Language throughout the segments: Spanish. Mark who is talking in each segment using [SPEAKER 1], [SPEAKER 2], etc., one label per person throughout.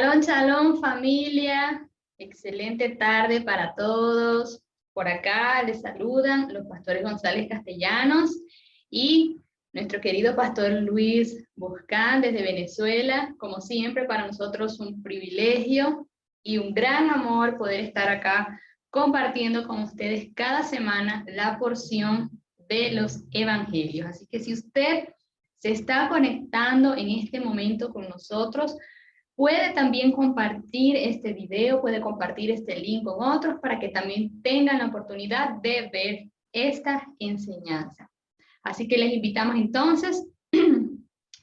[SPEAKER 1] Shalom, shalom familia, excelente tarde para todos. Por acá les saludan los pastores González Castellanos y nuestro querido pastor Luis Boscán desde Venezuela. Como siempre, para nosotros un privilegio y un gran amor poder estar acá compartiendo con ustedes cada semana la porción de los evangelios. Así que si usted se está conectando en este momento con nosotros, puede también compartir este video, puede compartir este link con otros para que también tengan la oportunidad de ver esta enseñanza. Así que les invitamos entonces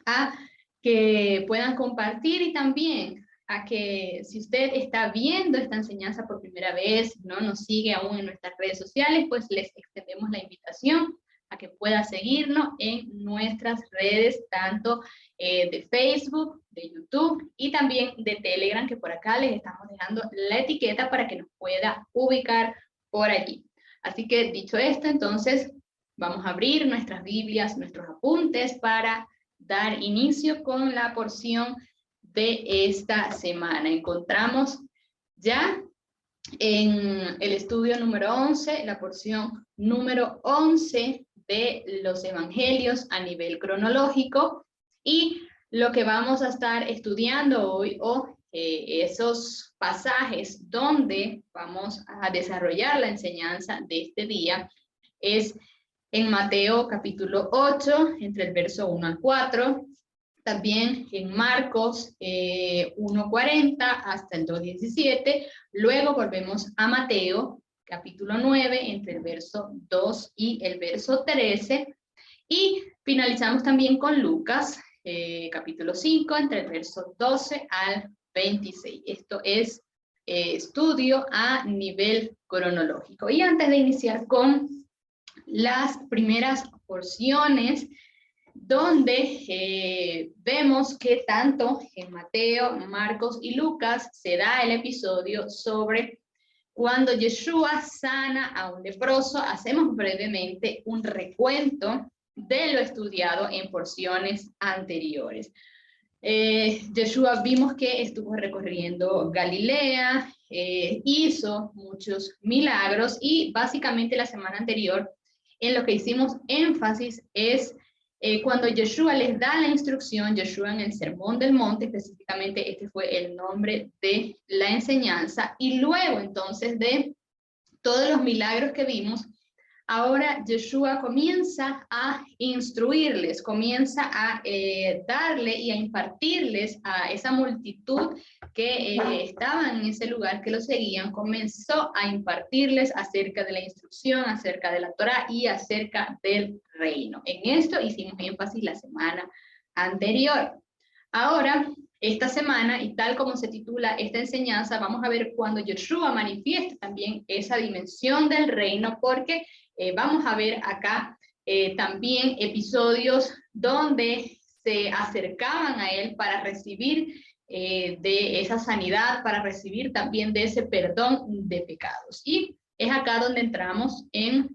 [SPEAKER 1] a que puedan compartir y también a que si usted está viendo esta enseñanza por primera vez, no nos sigue aún en nuestras redes sociales, pues les extendemos la invitación a que pueda seguirnos en nuestras redes, tanto de Facebook, de YouTube y también de Telegram, que por acá les estamos dejando la etiqueta para que nos pueda ubicar por allí. Así que dicho esto, entonces vamos a abrir nuestras Biblias, nuestros apuntes para dar inicio con la porción de esta semana. Encontramos ya en el estudio número 11, la porción número 11 de los evangelios a nivel cronológico, y lo que vamos a estar estudiando hoy, esos pasajes donde vamos a desarrollar la enseñanza de este día, es en Mateo capítulo 8, entre el verso 1 al 4, también en Marcos 1:40 hasta el 2:17, luego volvemos a Mateo capítulo 9, entre el verso 2 y el verso 13, y finalizamos también con Lucas capítulo 5, entre el verso 12 al 26. Esto es estudio a nivel cronológico. Y antes de iniciar con las primeras porciones, donde vemos que tanto en Mateo, Marcos y Lucas se da el episodio sobre cuando Yeshua sana a un leproso. Hacemos brevemente un recuento de lo estudiado en porciones anteriores. Yeshua vimos que estuvo recorriendo Galilea, hizo muchos milagros, y básicamente la semana anterior en lo que hicimos énfasis es cuando Yeshua les da la instrucción, Yeshua en el Sermón del Monte, específicamente este fue el nombre de la enseñanza, y luego entonces de todos los milagros que vimos, ahora Yeshua comienza a instruirles, comienza a darle y a impartirles a esa multitud que estaba en ese lugar, que lo seguían, comenzó a impartirles acerca de la instrucción, acerca de la Torá y acerca del reino. En esto hicimos énfasis la semana anterior. Ahora, esta semana, y tal como se titula esta enseñanza, vamos a ver cuando Yeshua manifiesta también esa dimensión del reino, porque vamos a ver acá también episodios donde se acercaban a él para recibir de esa sanidad, para recibir también de ese perdón de pecados. Y es acá donde entramos en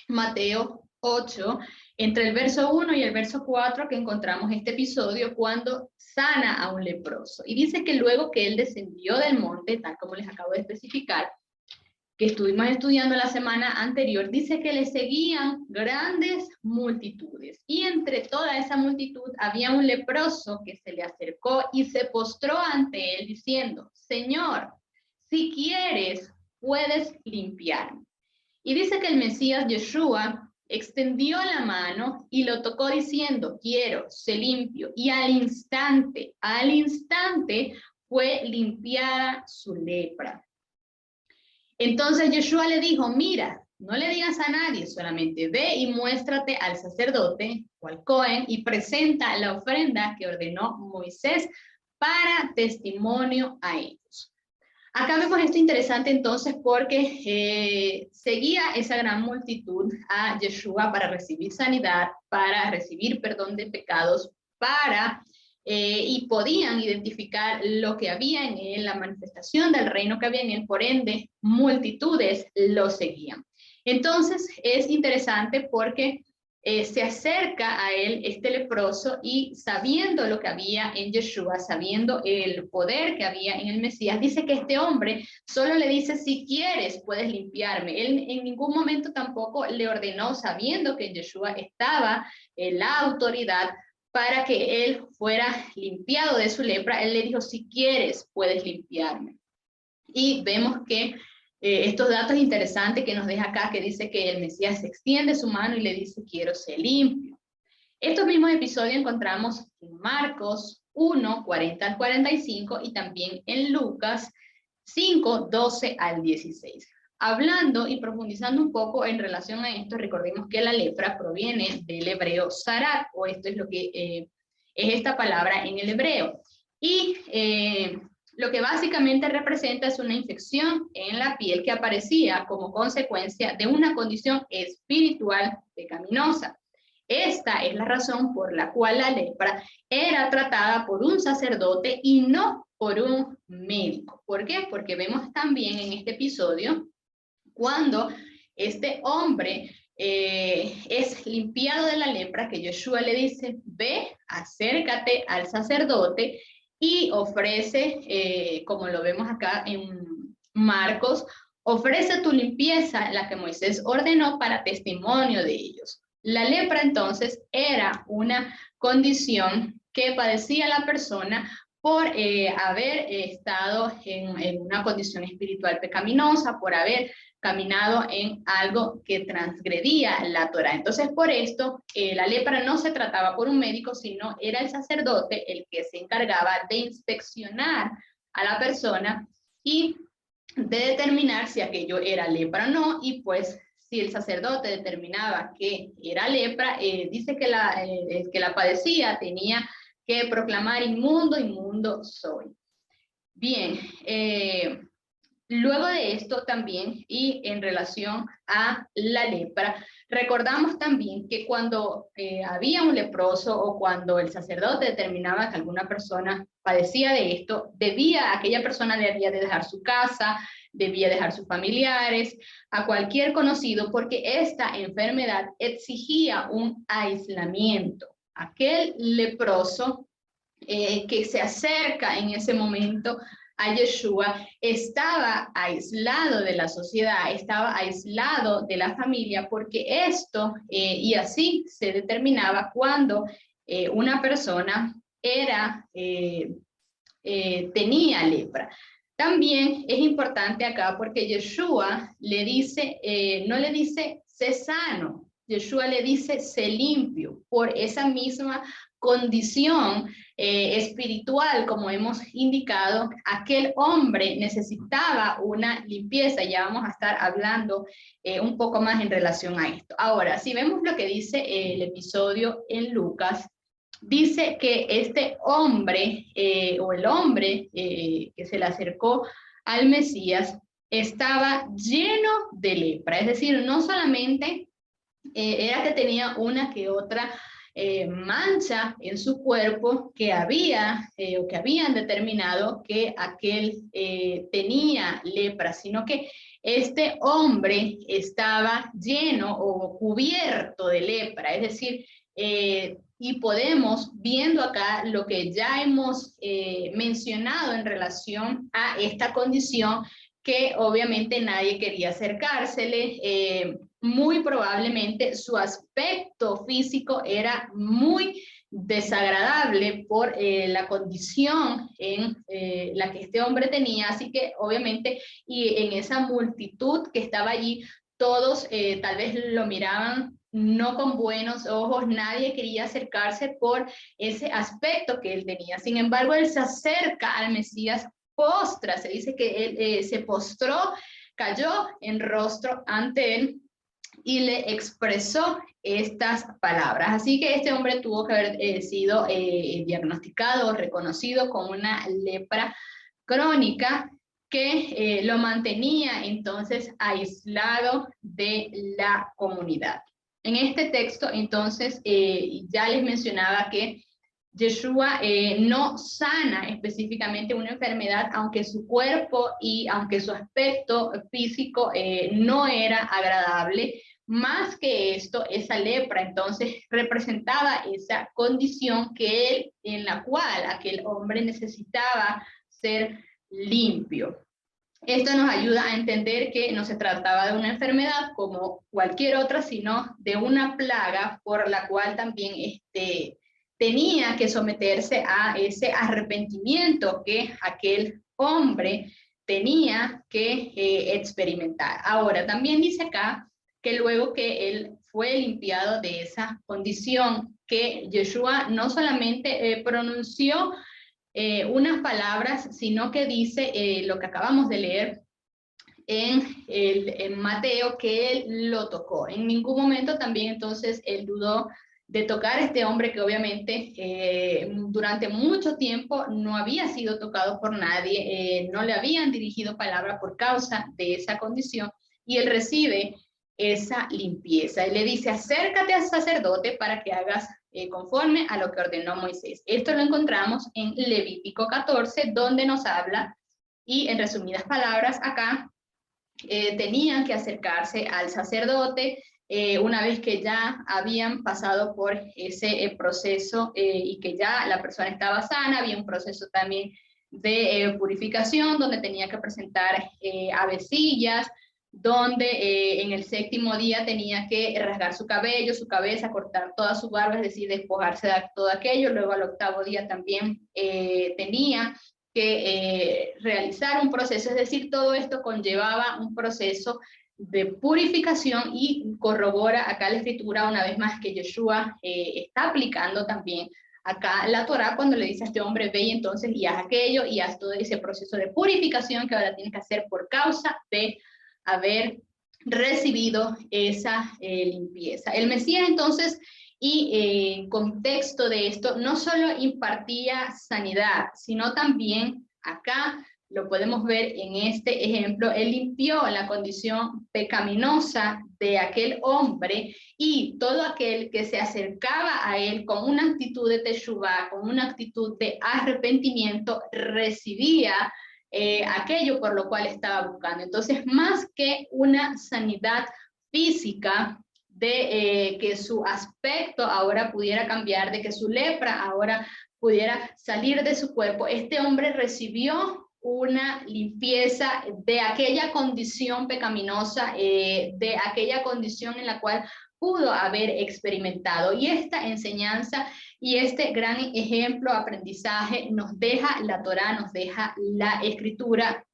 [SPEAKER 1] Mateo 8, entre el verso 1 y el verso 4, que encontramos este episodio cuando sana a un leproso. Y dice que luego que él descendió del monte, tal como les acabo de especificar, que estuvimos estudiando la semana anterior, dice que le seguían grandes multitudes. Y entre toda esa multitud había un leproso que se le acercó y se postró ante él diciendo: Señor, si quieres, puedes limpiarme. Y dice que el Mesías Yeshua extendió la mano y lo tocó diciendo: quiero, sé limpio. Y al instante fue limpiada su lepra. Entonces Yeshua le dijo: mira, no le digas a nadie, solamente ve y muéstrate al sacerdote o al Cohen y presenta la ofrenda que ordenó Moisés para testimonio a ellos. Acá vemos esto interesante entonces porque seguía esa gran multitud a Yeshua para recibir sanidad, para recibir perdón de pecados, y podían identificar lo que había en él, la manifestación del reino que había en él, por ende multitudes lo seguían. Entonces es interesante porque se acerca a él este leproso y sabiendo lo que había en Yeshua, sabiendo el poder que había en el Mesías, dice que este hombre solo le dice, si quieres puedes limpiarme. Él en ningún momento tampoco le ordenó, sabiendo que en Yeshua estaba la autoridad para que él fuera limpiado de su lepra. Él le dijo, si quieres puedes limpiarme. Y vemos que estos datos interesantes que nos deja acá, que dice que el Mesías extiende su mano y le dice, quiero ser limpio. Estos mismos episodios encontramos en Marcos 1, 40 al 45 y también en Lucas 5, 12 al 16. Hablando y profundizando un poco en relación a esto, recordemos que la lepra proviene del hebreo sarat, o esto es lo que es esta palabra en el hebreo. Y lo que básicamente representa es una infección en la piel que aparecía como consecuencia de una condición espiritual pecaminosa. Esta es la razón por la cual la lepra era tratada por un sacerdote y no por un médico. ¿Por qué? Porque vemos también en este episodio cuando este hombre es limpiado de la lepra, que Yeshua le dice, ve, acércate al sacerdote y ofrece, como lo vemos acá en Marcos, ofrece tu limpieza, la que Moisés ordenó, para testimonio de ellos. La lepra entonces era una condición que padecía la persona por haber estado en una condición espiritual pecaminosa, por haber caminado en algo que transgredía la Torá. Entonces, por esto, la lepra no se trataba por un médico, sino era el sacerdote el que se encargaba de inspeccionar a la persona y de determinar si aquello era lepra o no, y pues si el sacerdote determinaba que era lepra, dice que el que la padecía tenía que proclamar, inmundo, inmundo soy. Bien, luego de esto también, y en relación a la lepra, recordamos también que cuando había un leproso o cuando el sacerdote determinaba que alguna persona padecía de esto, aquella persona debía de dejar su casa, debía dejar sus familiares, a cualquier conocido, porque esta enfermedad exigía un aislamiento. Aquel leproso que se acerca en ese momento a Yeshua estaba aislado de la sociedad, estaba aislado de la familia, porque esto, y así se determinaba cuando una persona tenía lepra. También es importante acá porque Yeshua le dice, no le dice sé sano, Yeshua le dice sé limpio, por esa misma condición espiritual, como hemos indicado, aquel hombre necesitaba una limpieza. Ya vamos a estar hablando un poco más en relación a esto. Ahora, si vemos lo que dice el episodio en Lucas, dice que este hombre, o el hombre que se le acercó al Mesías, estaba lleno de lepra. Es decir, no solamente era que tenía una que otra mancha en su cuerpo que o que habían determinado que aquel tenía lepra, sino que este hombre estaba lleno o cubierto de lepra. Es decir, y podemos, viendo acá lo que ya hemos mencionado en relación a esta condición, que obviamente nadie quería acercársele, muy probablemente su aspecto físico era muy desagradable por la condición en la que este hombre tenía, así que obviamente, y en esa multitud que estaba allí, todos tal vez lo miraban no con buenos ojos, nadie quería acercarse por ese aspecto que él tenía. Sin embargo, él se acerca al Mesías, se dice que él se postró, cayó en rostro ante él y le expresó estas palabras. Así que este hombre tuvo que haber sido diagnosticado, reconocido con una lepra crónica que lo mantenía entonces aislado de la comunidad. En este texto, entonces, ya les mencionaba que Yeshua no sana específicamente una enfermedad, aunque su cuerpo y aunque su aspecto físico no era agradable, más que esto, esa lepra entonces representaba esa condición en la cual aquel hombre necesitaba ser limpio. Esto nos ayuda a entender que no se trataba de una enfermedad como cualquier otra, sino de una plaga por la cual también tenía que someterse a ese arrepentimiento que aquel hombre tenía que experimentar. Ahora, también dice acá que luego que él fue limpiado de esa condición, que Yeshua no solamente pronunció unas palabras, sino que dice lo que acabamos de leer en Mateo, que él lo tocó. En ningún momento también entonces él dudó de tocar a este hombre que obviamente durante mucho tiempo no había sido tocado por nadie, no le habían dirigido palabra por causa de esa condición, y él recibe esa limpieza. Él le dice, acércate al sacerdote para que hagas conforme a lo que ordenó Moisés. Esto lo encontramos en Levítico 14, donde nos habla, y en resumidas palabras acá, tenían que acercarse al sacerdote una vez que ya habían pasado por ese proceso y que ya la persona estaba sana. Había un proceso también de purificación donde tenía que presentar avecillas, donde en el séptimo día tenía que rasgar su cabello, su cabeza, cortar toda su barba, es decir, despojarse de todo aquello. Luego al octavo día también tenía que realizar un proceso, es decir, todo esto conllevaba un proceso de purificación, y corrobora acá la escritura una vez más que Yeshua está aplicando también acá la Torá cuando le dice a este hombre, ve y entonces y haz aquello, y haz todo ese proceso de purificación que ahora tienes que hacer por causa de haber recibido esa limpieza. El Mesías entonces, y en contexto de esto, no solo impartía sanidad, sino también acá lo podemos ver en este ejemplo, él limpió la condición pecaminosa de aquel hombre, y todo aquel que se acercaba a él con una actitud de teshuvá, con una actitud de arrepentimiento, recibía aquello por lo cual estaba buscando. Entonces, más que una sanidad física, de que su aspecto ahora pudiera cambiar, de que su lepra ahora pudiera salir de su cuerpo, este hombre recibió una limpieza de aquella condición pecaminosa, de aquella condición en la cual pudo haber experimentado. Y esta enseñanza y este gran ejemplo, aprendizaje, nos deja la Torá, nos deja la Escritura,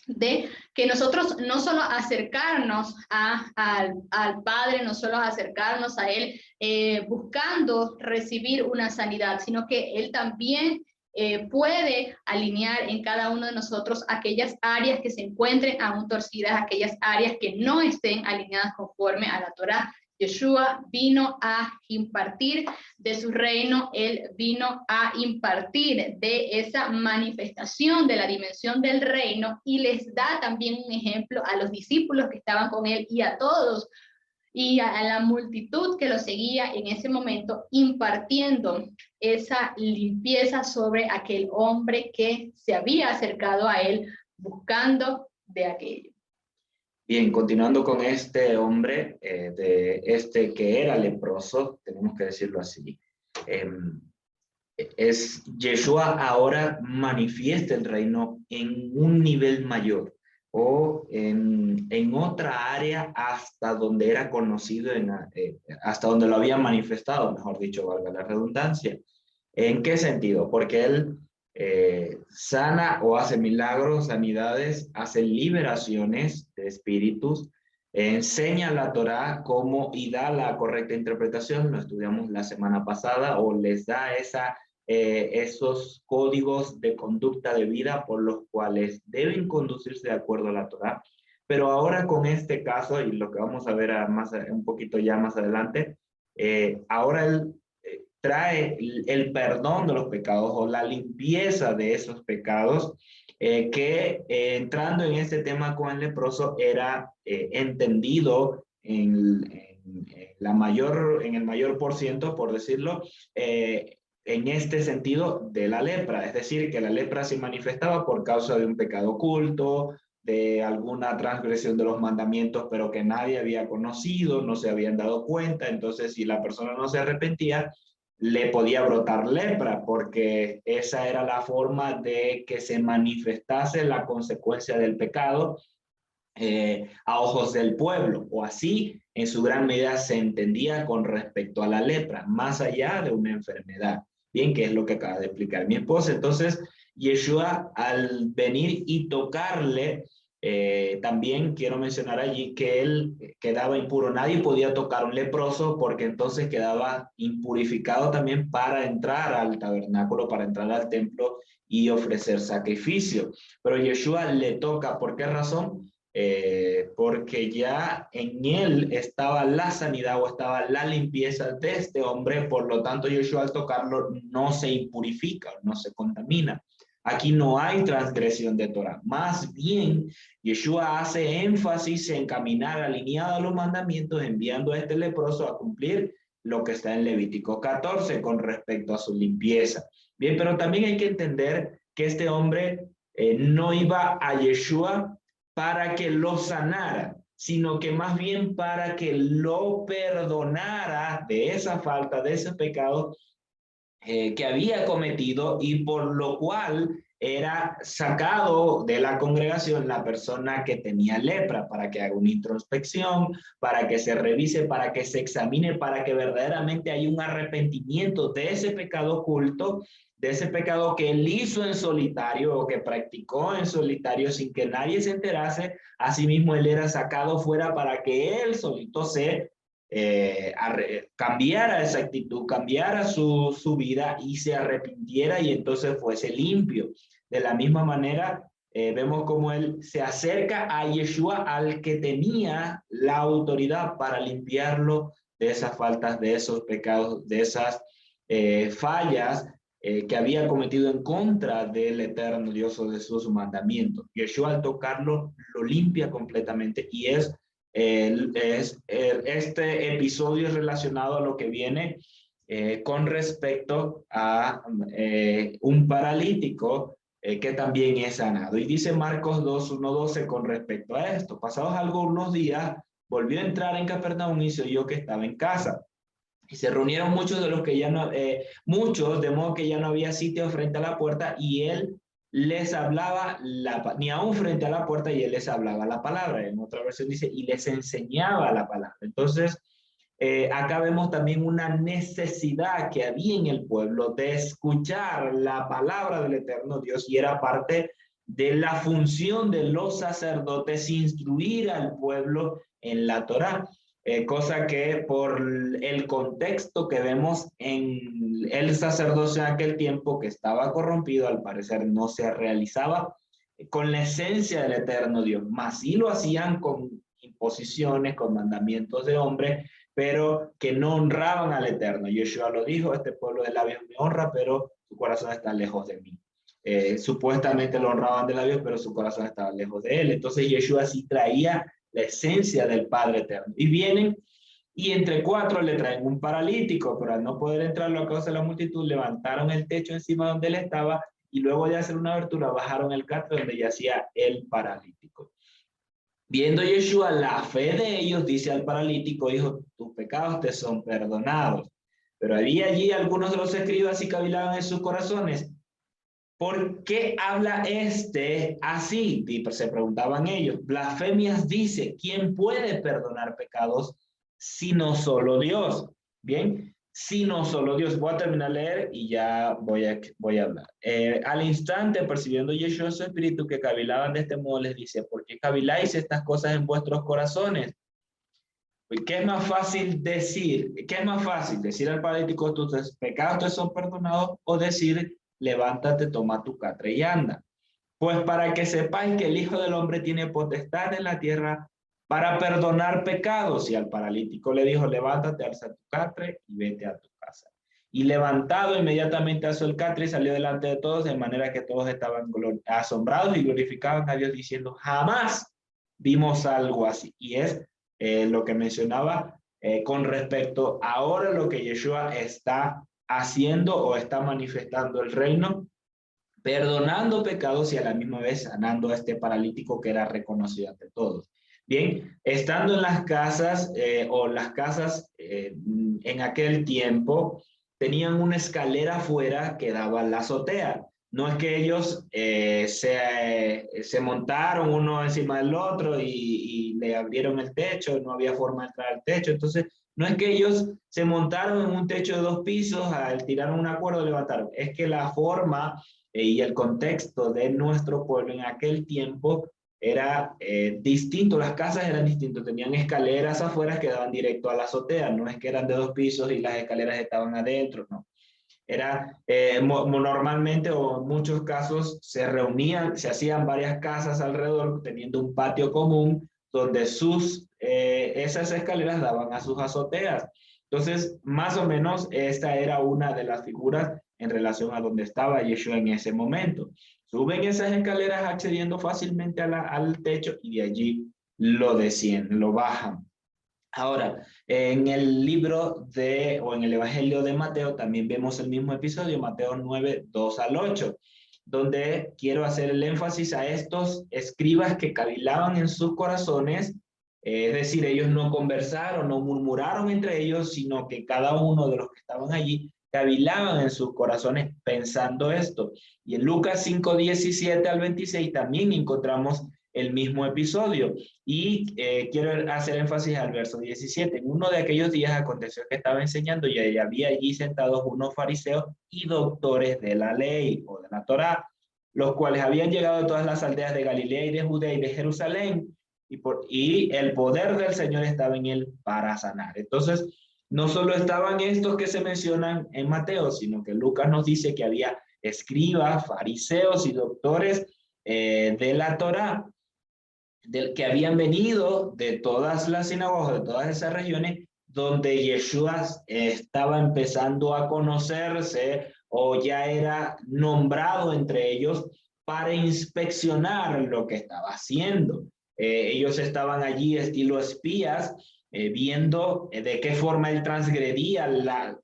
[SPEAKER 1] de que nosotros no solo acercarnos al Padre, no solo acercarnos a Él buscando recibir una sanidad, sino que Él también puede alinear en cada uno de nosotros aquellas áreas que se encuentren aún torcidas, aquellas áreas que no estén alineadas conforme a la Torá. Yeshua vino a impartir de su reino, él vino a impartir de esa manifestación de la dimensión del reino, y les da también un ejemplo a los discípulos que estaban con él y a todos y a la multitud que lo seguía en ese momento, impartiendo esa limpieza sobre aquel hombre que se había acercado a él buscando de aquello.
[SPEAKER 2] Bien, continuando con este hombre, de este que era leproso, tenemos que decirlo así, Yeshua ahora manifiesta el reino en un nivel mayor, o en otra área hasta donde era conocido, hasta donde lo había manifestado, mejor dicho, valga la redundancia. ¿En qué sentido? Porque él sana o hace milagros, sanidades, hace liberaciones de espíritus, enseña la Torá cómo y da la correcta interpretación, lo estudiamos la semana pasada, o les da esos códigos de conducta de vida por los cuales deben conducirse de acuerdo a la Torá. Pero ahora con este caso, y lo que vamos a ver un poquito ya más adelante, ahora él trae el perdón de los pecados o la limpieza de esos pecados, que entrando en este tema con el leproso era entendido en el mayor por ciento, por decirlo, en este sentido de la lepra, es decir, que la lepra se manifestaba por causa de un pecado oculto, de alguna transgresión de los mandamientos, pero que nadie había conocido, no se habían dado cuenta. Entonces, si la persona no se arrepentía, le podía brotar lepra, porque esa era la forma de que se manifestase la consecuencia del pecado a ojos del pueblo, o así en su gran medida se entendía con respecto a la lepra, más allá de una enfermedad. Bien, que es lo que acaba de explicar mi esposa. Entonces, Yeshua, al venir y tocarle, también quiero mencionar allí que él quedaba impuro. Nadie podía tocar un leproso porque entonces quedaba impurificado también para entrar al tabernáculo, para entrar al templo y ofrecer sacrificio. Pero Yeshua le toca. ¿Por qué razón? Porque ya en él estaba la sanidad o estaba la limpieza de este hombre. Por lo tanto, Yeshua al tocarlo no se impurifica, no se contamina. Aquí no hay transgresión de Torah. Más bien, Yeshua hace énfasis en caminar alineado a los mandamientos, enviando a este leproso a cumplir lo que está en Levítico 14 con respecto a su limpieza. Bien, pero también hay que entender que este hombre no iba a Yeshua para que lo sanara, sino que más bien para que lo perdonara de esa falta, de ese pecado que había cometido, y por lo cual era sacado de la congregación la persona que tenía lepra, para que haga una introspección, para que se revise, para que se examine, para que verdaderamente haya un arrepentimiento de ese pecado oculto, de ese pecado que él hizo en solitario o que practicó en solitario sin que nadie se enterase. Asimismo, él era sacado fuera para que él solito se cambiara esa actitud, cambiara su vida y se arrepintiera, y entonces fuese limpio. De la misma manera, vemos cómo él se acerca a Yeshua, al que tenía la autoridad para limpiarlo de esas faltas, de esos pecados, de esas fallas que había cometido en contra del eterno Dios o de sus mandamientos. Yeshua, al tocarlo, lo limpia completamente, y este episodio es relacionado a lo que viene con respecto a un paralítico que también es sanado. Y dice Marcos 2:1-12 con respecto a esto: pasados algunos días, volvió a entrar en Capernaum y se oyó que estaba en casa. Y se reunieron muchos de los que ya no, muchos, de modo que ya no había sitio frente a la puerta, y él les hablaba, ni aún frente a la puerta, y él les hablaba la palabra. En otra versión dice, y les enseñaba la palabra. Entonces, acá vemos también una necesidad que había en el pueblo de escuchar la palabra del eterno Dios, y era parte de la función de los sacerdotes instruir al pueblo en la Torá. Cosa que por el contexto que vemos en el sacerdocio en aquel tiempo, que estaba corrompido, al parecer no se realizaba con la esencia del eterno Dios, más sí lo hacían con imposiciones, con mandamientos de hombre, pero que no honraban al eterno. Yeshua lo dijo: este pueblo de labios me honra, pero su corazón está lejos de mí. Supuestamente lo honraban de labios, pero su corazón estaba lejos de él. Entonces Yeshua sí traía la esencia del Padre eterno. Y vienen, y entre cuatro le traen un paralítico, pero al no poder entrar a causa de la multitud, levantaron el techo encima donde él estaba, y luego de hacer una abertura, bajaron el catre donde yacía el paralítico. Viendo Yeshua la fe de ellos, dice al paralítico: hijo, tus pecados te son perdonados. Pero había allí algunos de los escribas y cavilaban en sus corazones: ¿por qué habla este así? Y se preguntaban ellos. Blasfemias dice: ¿quién puede perdonar pecados sino solo Dios? Bien, sino solo Dios. Voy a terminar de leer y ya voy a hablar. Al instante, percibiendo Yeshua su espíritu que cavilaban de este modo, les dice: ¿por qué caviláis estas cosas en vuestros corazones? ¿Qué es más fácil decir? ¿Qué es más fácil? ¿Decir al paralítico tus pecados te son perdonados, o decir levántate, toma tu catre y anda? Pues para que sepáis que el Hijo del Hombre tiene potestad en la tierra para perdonar pecados. Y al paralítico le dijo: levántate, alza tu catre y vete a tu casa. Y levantado, inmediatamente alzó el catre y salió delante de todos, de manera que todos estaban asombrados y glorificaban a Dios, diciendo: jamás vimos algo así. Y es lo que mencionaba con respecto ahora lo que Yeshua está haciendo o está manifestando el reino perdonando pecados y a la misma vez sanando a este paralítico que era reconocido ante todos. Bien, estando en las casas o las casas en aquel tiempo tenían una escalera afuera que daba a la azotea. No es que ellos se montaron uno encima del otro y le abrieron el techo, no había forma de entrar al techo. Entonces, no es que ellos se montaron en un techo de 2 pisos, al tiraron una cuerda y levantaron. Es que la forma y el contexto de nuestro pueblo en aquel tiempo era distinto, las casas eran distintas, tenían escaleras afuera que daban directo a la azotea, no es que eran de 2 pisos y las escaleras estaban adentro, no. Era normalmente o en muchos casos se reunían, se hacían varias casas alrededor teniendo un patio común donde esas escaleras daban a sus azoteas. Entonces, más o menos esta era una de las figuras en relación a donde estaba Yeshua en ese momento. Suben esas escaleras accediendo fácilmente al techo y de allí lo descienden, lo bajan. Ahora, en el o en el Evangelio de Mateo también vemos el mismo episodio, Mateo 9, 2 al 8, donde quiero hacer el énfasis a estos escribas que cavilaban en sus corazones, es decir, ellos no conversaron, no murmuraron entre ellos, sino que cada uno de los que estaban allí cavilaban en sus corazones pensando esto. Y en Lucas 5, 17 al 26 también encontramos el mismo episodio. Y quiero hacer énfasis al verso 17. En uno de aquellos días aconteció que estaba enseñando y había allí sentados unos fariseos y doctores de la ley o de la Torá, los cuales habían llegado a todas las aldeas de Galilea y de Judea y de Jerusalén, y el poder del Señor estaba en él para sanar. Entonces, no solo estaban estos que se mencionan en Mateo, sino que Lucas nos dice que había escribas, fariseos y doctores de la Torá, que habían venido de todas las sinagogas, de todas esas regiones, donde Yeshua estaba empezando a conocerse o ya era nombrado entre ellos para inspeccionar lo que estaba haciendo. Ellos estaban allí estilo espías, viendo de qué forma él transgredía la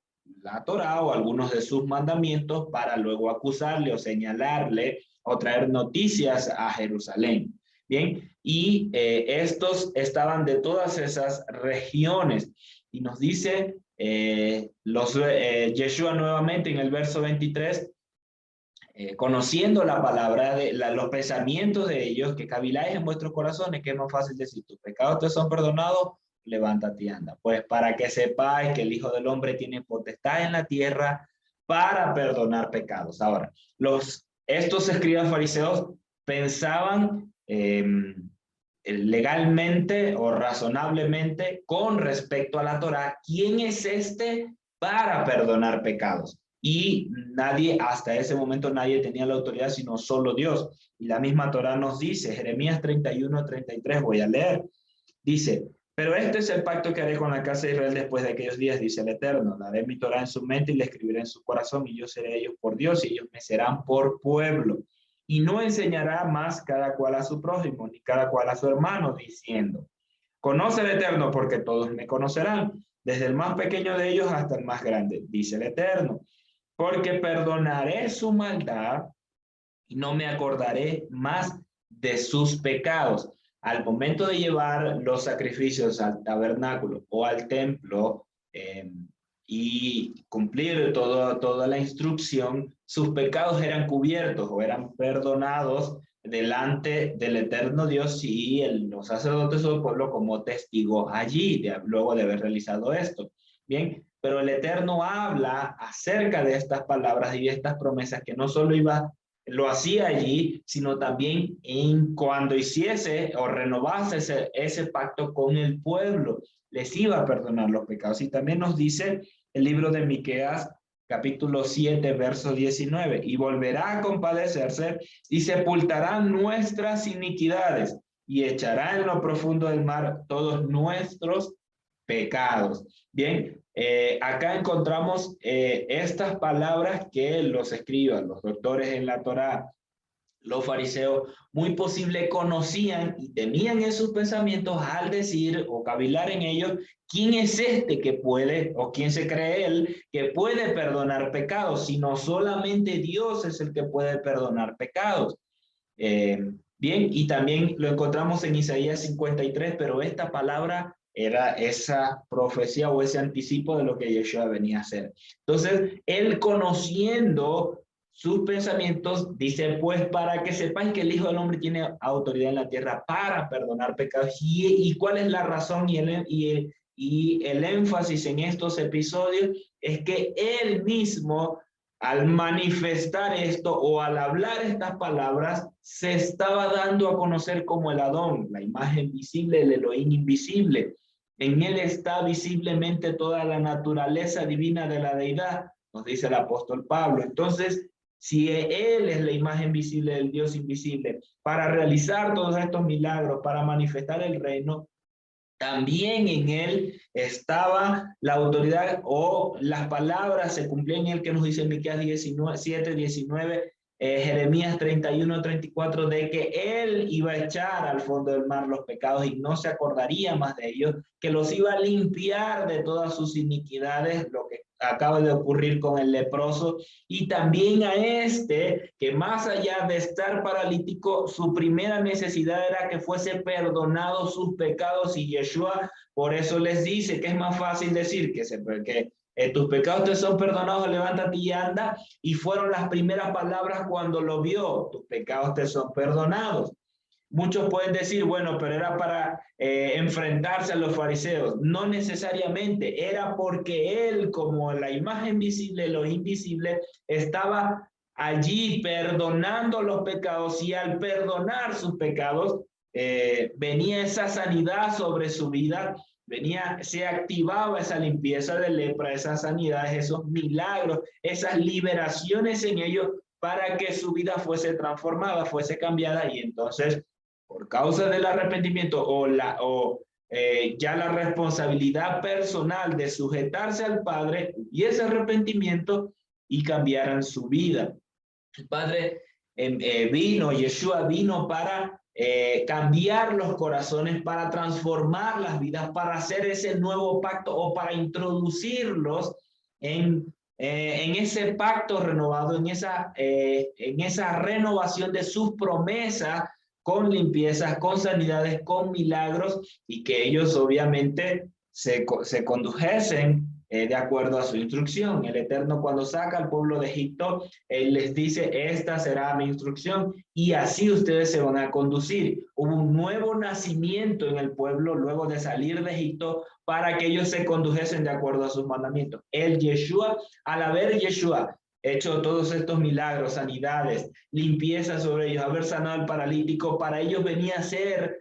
[SPEAKER 2] Torá o algunos de sus mandamientos para luego acusarle o señalarle o traer noticias a Jerusalén. Bien, y estos estaban de todas esas regiones. Y nos dice Yeshua nuevamente en el verso 23, conociendo la palabra, los pensamientos de ellos, que caviláis en vuestros corazones, que es más fácil decir, tus pecados te son perdonados, levántate y anda. Pues para que sepáis que el Hijo del Hombre tiene potestad en la tierra para perdonar pecados. Ahora, estos escribas fariseos pensaban legalmente o razonablemente con respecto a la Torá, ¿quién es este para perdonar pecados? Y nadie, hasta ese momento nadie tenía la autoridad, sino solo Dios. Y la misma Torá nos dice, Jeremías 31, 33, voy a leer, dice, pero este es el pacto que haré con la casa de Israel después de aquellos días, dice el Eterno. Daré mi Torá en su mente y la escribiré en su corazón, y yo seré ellos por Dios, y ellos me serán por pueblo. Y no enseñará más cada cual a su prójimo, ni cada cual a su hermano, diciendo, conoce el Eterno, porque todos me conocerán, desde el más pequeño de ellos hasta el más grande, dice el Eterno. Porque perdonaré su maldad y no me acordaré más de sus pecados. Al momento de llevar los sacrificios al tabernáculo o al templo y cumplir toda la instrucción, sus pecados eran cubiertos o eran perdonados delante del eterno Dios y los sacerdotes del pueblo como testigos allí, luego de haber realizado esto. Bien, pero el Eterno habla acerca de estas palabras y de estas promesas que no solo lo hacía allí, sino también cuando hiciese o renovase ese pacto con el pueblo, les iba a perdonar los pecados. Y también nos dice el libro de Miqueas, capítulo 7, verso 19, y volverá a compadecerse y sepultará nuestras iniquidades y echará en lo profundo del mar todos nuestros pecados. Bien, acá encontramos estas palabras que los escribas, los doctores en la Torá, Los fariseos muy posible conocían y tenían en sus pensamientos al decir o cavilar en ellos, ¿quién es este que puede, o quién se cree él, que puede perdonar pecados? Sino solamente Dios es el que puede perdonar pecados. Bien, y también lo encontramos en Isaías 53, pero esta palabra era esa profecía o ese anticipo de lo que Yeshua venía a hacer. Entonces, él conociendo sus pensamientos, dice, pues para que sepáis que el Hijo del Hombre tiene autoridad en la tierra para perdonar pecados. ¿Y cuál es la razón y el énfasis en estos episodios? Es que él mismo, al manifestar esto o al hablar estas palabras, se estaba dando a conocer como el Adón, la imagen visible, el Elohim invisible. En él está visiblemente toda la naturaleza divina de la deidad, nos dice el apóstol Pablo. Entonces, si él es la imagen visible del Dios invisible, para realizar todos estos milagros, para manifestar el reino, también en él estaba la autoridad, o las palabras se cumplían en él, que nos dice Miqueas 7:19, Jeremías 31:34, de que él iba a echar al fondo del mar los pecados y no se acordaría más de ellos, que los iba a limpiar de todas sus iniquidades, lo que acaba de ocurrir con el leproso, y también a este, que más allá de estar paralítico, su primera necesidad era que fuese perdonado sus pecados, y Yeshua por eso les dice que es más fácil decir que tus pecados te son perdonados, levántate y anda, y fueron las primeras palabras cuando lo vio, tus pecados te son perdonados. Muchos pueden decir, bueno, pero era para enfrentarse a los fariseos. No necesariamente, era porque él, como la imagen visible, lo invisible, estaba allí perdonando los pecados, y al perdonar sus pecados, venía esa sanidad sobre su vida, se activaba esa limpieza de lepra, esas sanidades, esos milagros, esas liberaciones en ellos, para que su vida fuese transformada, fuese cambiada, y entonces, por causa del arrepentimiento ya la responsabilidad personal de sujetarse al Padre y ese arrepentimiento, y cambiaran su vida. El Padre Yeshua vino para cambiar los corazones, para transformar las vidas, para hacer ese nuevo pacto, o para introducirlos en ese pacto renovado, en esa renovación de sus promesas, con limpiezas, con sanidades, con milagros, y que ellos obviamente se condujesen de acuerdo a su instrucción. El Eterno, cuando saca al pueblo de Egipto, él les dice, esta será mi instrucción, y así ustedes se van a conducir. Hubo un nuevo nacimiento en el pueblo luego de salir de Egipto, para que ellos se condujesen de acuerdo a sus mandamientos. Al haber Yeshua hecho todos estos milagros, sanidades, limpieza sobre ellos, haber sanado al paralítico, para ellos venía a ser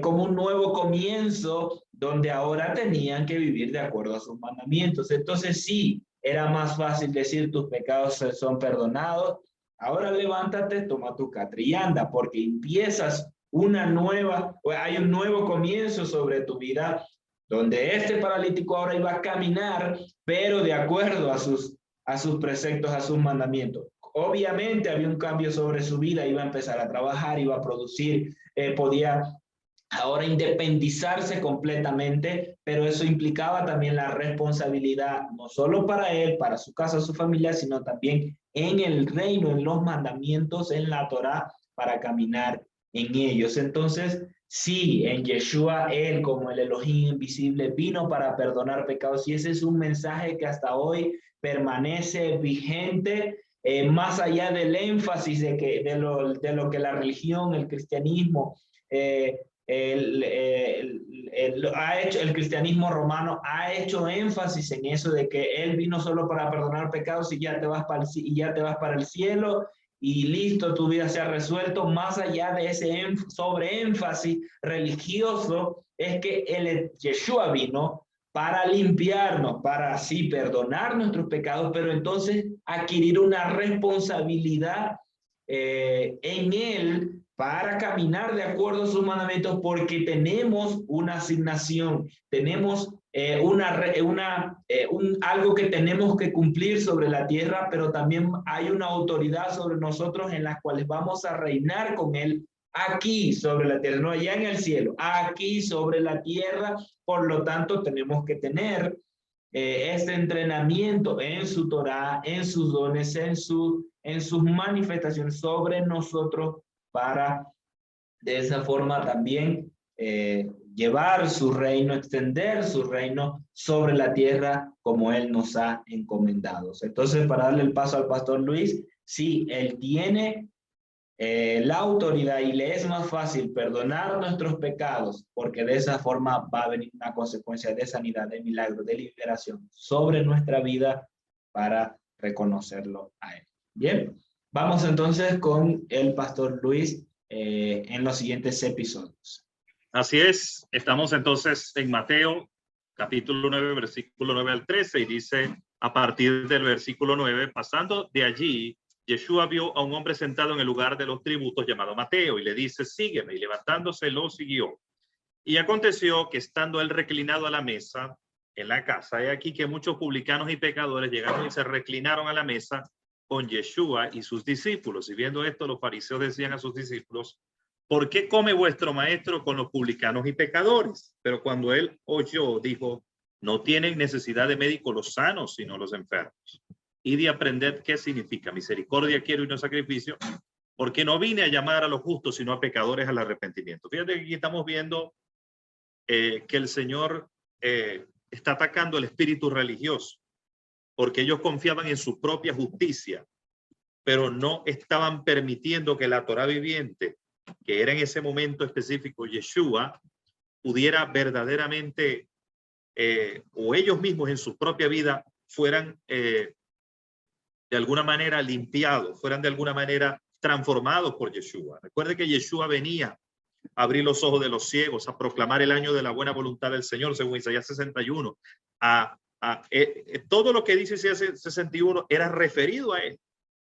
[SPEAKER 2] como un nuevo comienzo, donde ahora tenían que vivir de acuerdo a sus mandamientos. Entonces sí, era más fácil decir, tus pecados son perdonados, ahora levántate, toma tu catre y anda, porque empiezas hay un nuevo comienzo sobre tu vida, donde este paralítico ahora iba a caminar, pero de acuerdo a sus preceptos, a sus mandamientos. Obviamente había un cambio sobre su vida, iba a empezar a trabajar, iba a producir, podía ahora independizarse completamente, pero eso implicaba también la responsabilidad, no solo para él, para su casa, su familia, sino también en el reino, en los mandamientos, en la Torá, para caminar en ellos. Entonces, sí, en Yeshua, él como el Elohim invisible vino para perdonar pecados, y ese es un mensaje que hasta hoy permanece vigente, más allá del énfasis de lo que la religión, el cristianismo, el cristianismo romano ha hecho énfasis en eso, de que él vino solo para perdonar pecados y ya te vas para el cielo y listo, tu vida se ha resuelto. Más allá de ese sobreénfasis religioso, es que el Yeshua vino para limpiarnos, para así perdonar nuestros pecados, pero entonces adquirir una responsabilidad en él, para caminar de acuerdo a sus mandamientos, porque tenemos una asignación, tenemos algo que tenemos que cumplir sobre la tierra, pero también hay una autoridad sobre nosotros en las cuales vamos a reinar con Él aquí sobre la tierra, no allá en el cielo, aquí sobre la tierra. Por lo tanto, tenemos que tener este entrenamiento en su Torá, en sus dones, en sus manifestaciones sobre nosotros, para de esa forma también llevar su reino, extender su reino sobre la tierra como Él nos ha encomendado. Entonces, para darle el paso al pastor Luis, sí, Él tiene la autoridad y le es más fácil perdonar nuestros pecados, porque de esa forma va a venir una consecuencia de sanidad, de milagro, de liberación sobre nuestra vida para reconocerlo a Él. Bien, vamos entonces con el pastor Luis en los siguientes episodios.
[SPEAKER 3] Así es, estamos entonces en Mateo, capítulo 9, versículo 9 al 13, y dice a partir del versículo 9, pasando de allí, Yeshua vio a un hombre sentado en el lugar de los tributos llamado Mateo, y le dice, sígueme, y levantándose lo siguió. Y aconteció que estando él reclinado a la mesa en la casa, he aquí que muchos publicanos y pecadores llegaron y se reclinaron a la mesa con Yeshua y sus discípulos. Y viendo esto, los fariseos decían a sus discípulos, ¿por qué come vuestro maestro con los publicanos y pecadores? Pero cuando él oyó, dijo, no tienen necesidad de médicos los sanos, sino los enfermos. Y de aprender qué significa misericordia quiero y no sacrificio, porque no vine a llamar a los justos, sino a pecadores al arrepentimiento. Fíjate que aquí estamos viendo que el Señor está atacando el espíritu religioso, porque ellos confiaban en su propia justicia, pero no estaban permitiendo que la Torá viviente, que era en ese momento específico Yeshua, pudiera verdaderamente, o ellos mismos en su propia vida, fueran de alguna manera limpiados, fueran de alguna manera transformados por Yeshua. Recuerde que Yeshua venía a abrir los ojos de los ciegos, a proclamar el año de la buena voluntad del Señor, según Isaías 61. Todo lo que dice Isaías 61 era referido a él.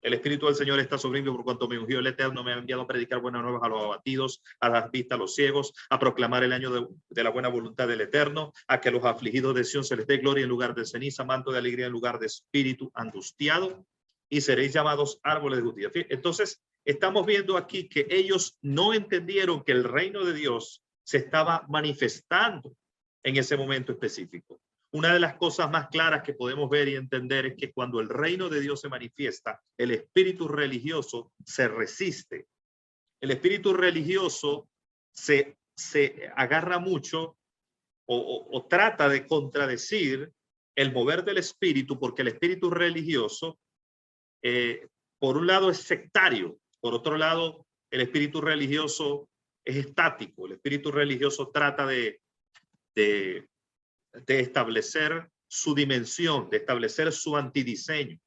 [SPEAKER 3] El Espíritu del Señor está sobre mí, por cuanto me ungió el Eterno, me ha enviado a predicar buenas nuevas a los abatidos, a dar vista a los ciegos, a proclamar el año de la buena voluntad del Eterno, a que a los afligidos de Sión se les dé gloria en lugar de ceniza, manto de alegría en lugar de espíritu angustiado, y seréis llamados árboles de justicia. Entonces, estamos viendo aquí que ellos no entendieron que el reino de Dios se estaba manifestando en ese momento específico. Una de las cosas más claras que podemos ver y entender es que cuando el reino de Dios se manifiesta, el espíritu religioso se resiste. El espíritu religioso se agarra mucho o trata de contradecir el mover del espíritu, porque el espíritu religioso, por un lado, es sectario. Por otro lado, el espíritu religioso es estático. El espíritu religioso trata de establecer su dimensión, de establecer su antidiseño,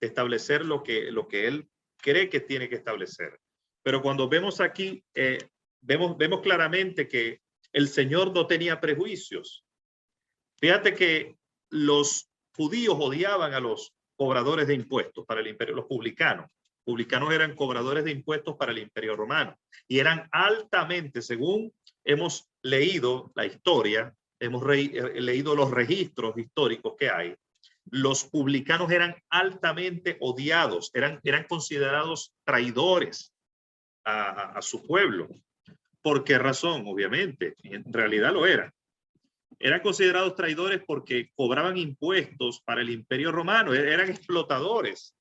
[SPEAKER 3] de establecer lo que él cree que tiene que establecer. Pero cuando vemos aquí, vemos claramente que el Señor no tenía prejuicios. Fíjate que los judíos odiaban a los cobradores de impuestos para el imperio, los publicanos. Publicanos eran cobradores de impuestos para el imperio romano y eran altamente, según hemos leído la historia, hemos leído los registros históricos que hay, los publicanos eran altamente odiados, eran considerados traidores a su pueblo. ¿Por qué razón? Obviamente, en realidad lo eran. Eran considerados traidores porque cobraban impuestos para el imperio romano, eran explotadores.